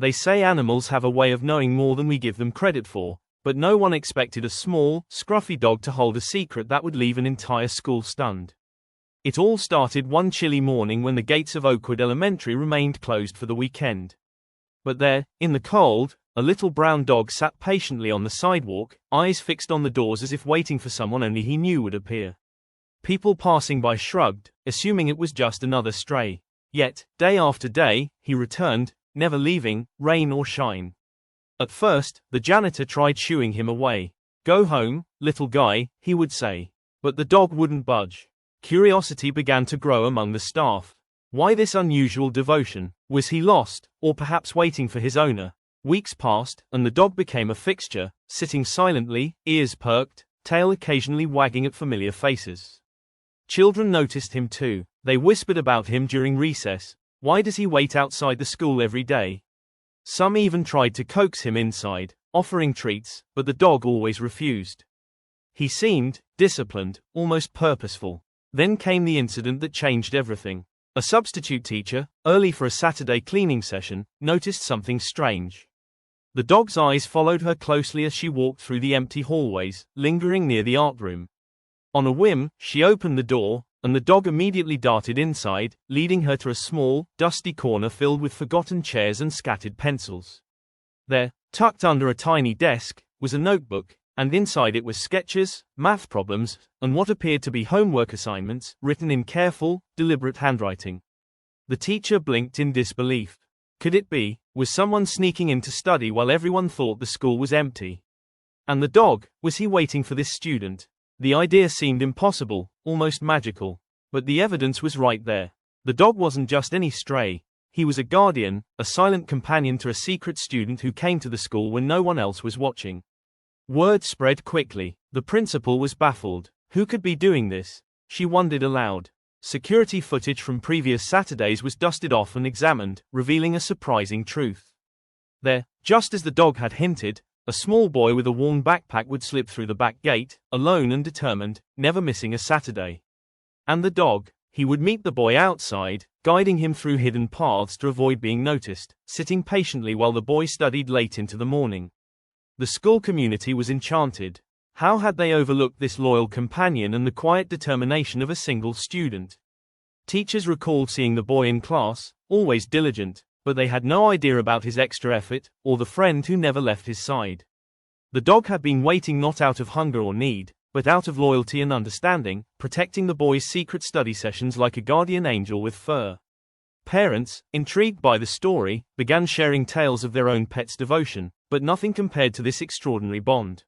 They say animals have a way of knowing more than we give them credit for, but no one expected a small, scruffy dog to hold a secret that would leave an entire school stunned. It all started one chilly morning when the gates of Oakwood Elementary remained closed for the weekend. But there, in the cold, a little brown dog sat patiently on the sidewalk, eyes fixed on the doors as if waiting for someone only he knew would appear. People passing by shrugged, assuming it was just another stray. Yet, day after day, he returned, never leaving, rain or shine. At first, the janitor tried shooing him away. "Go home, little guy," he would say. But the dog wouldn't budge. Curiosity began to grow among the staff. Why this unusual devotion? Was he lost, or perhaps waiting for his owner? Weeks passed, and the dog became a fixture, sitting silently, ears perked, tail occasionally wagging at familiar faces. Children noticed him too. They whispered about him during recess. Why does he wait outside the school every day? Some even tried to coax him inside, offering treats, but the dog always refused. He seemed disciplined, almost purposeful. Then came the incident that changed everything. A substitute teacher, early for a Saturday cleaning session, noticed something strange. The dog's eyes followed her closely as she walked through the empty hallways, lingering near the art room. On a whim, she opened the door, and the dog immediately darted inside, leading her to a small, dusty corner filled with forgotten chairs and scattered pencils. There, tucked under a tiny desk, was a notebook, and inside it was sketches, math problems, and what appeared to be homework assignments, written in careful, deliberate handwriting. The teacher blinked in disbelief. Could it be? Was someone sneaking in to study while everyone thought the school was empty? And the dog, was he waiting for this student? The idea seemed impossible, almost magical. But the evidence was right there. The dog wasn't just any stray. He was a guardian, a silent companion to a secret student who came to the school when no one else was watching. Word spread quickly. The principal was baffled. Who could be doing this? She wondered aloud. Security footage from previous Saturdays was dusted off and examined, revealing a surprising truth. There, just as the dog had hinted, a small boy with a worn backpack would slip through the back gate, alone and determined, never missing a Saturday. And the dog, he would meet the boy outside, guiding him through hidden paths to avoid being noticed, sitting patiently while the boy studied late into the morning. The school community was enchanted. How had they overlooked this loyal companion and the quiet determination of a single student? Teachers recalled seeing the boy in class, always diligent, but they had no idea about his extra effort, or the friend who never left his side. The dog had been waiting not out of hunger or need, but out of loyalty and understanding, protecting the boy's secret study sessions like a guardian angel with fur. Parents, intrigued by the story, began sharing tales of their own pet's devotion, but nothing compared to this extraordinary bond.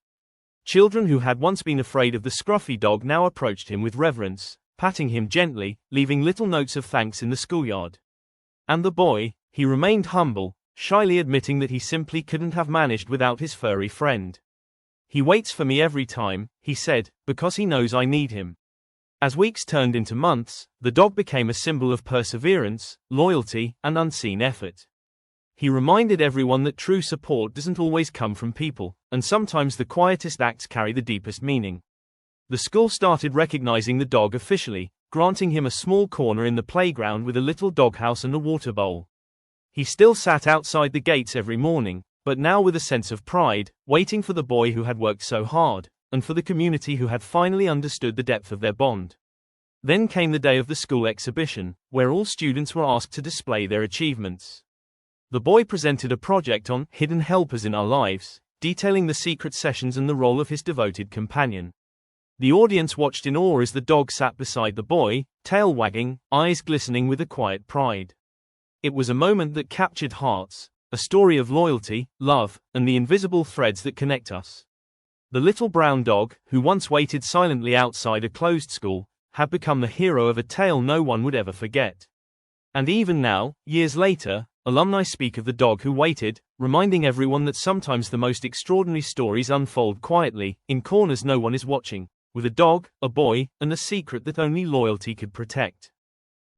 Children who had once been afraid of the scruffy dog now approached him with reverence, patting him gently, leaving little notes of thanks in the schoolyard. And the boy, he remained humble, shyly admitting that he simply couldn't have managed without his furry friend. "He waits for me every time," he said, "because he knows I need him." As weeks turned into months, the dog became a symbol of perseverance, loyalty, and unseen effort. He reminded everyone that true support doesn't always come from people, and sometimes the quietest acts carry the deepest meaning. The school started recognizing the dog officially, granting him a small corner in the playground with a little doghouse and a water bowl. He still sat outside the gates every morning, but now with a sense of pride, waiting for the boy who had worked so hard, and for the community who had finally understood the depth of their bond. Then came the day of the school exhibition, where all students were asked to display their achievements. The boy presented a project on hidden helpers in our lives, detailing the secret sessions and the role of his devoted companion. The audience watched in awe as the dog sat beside the boy, tail wagging, eyes glistening with a quiet pride. It was a moment that captured hearts, a story of loyalty, love, and the invisible threads that connect us. The little brown dog, who once waited silently outside a closed school, had become the hero of a tale no one would ever forget. And even now, years later, alumni speak of the dog who waited, reminding everyone that sometimes the most extraordinary stories unfold quietly, in corners no one is watching, with a dog, a boy, and a secret that only loyalty could protect.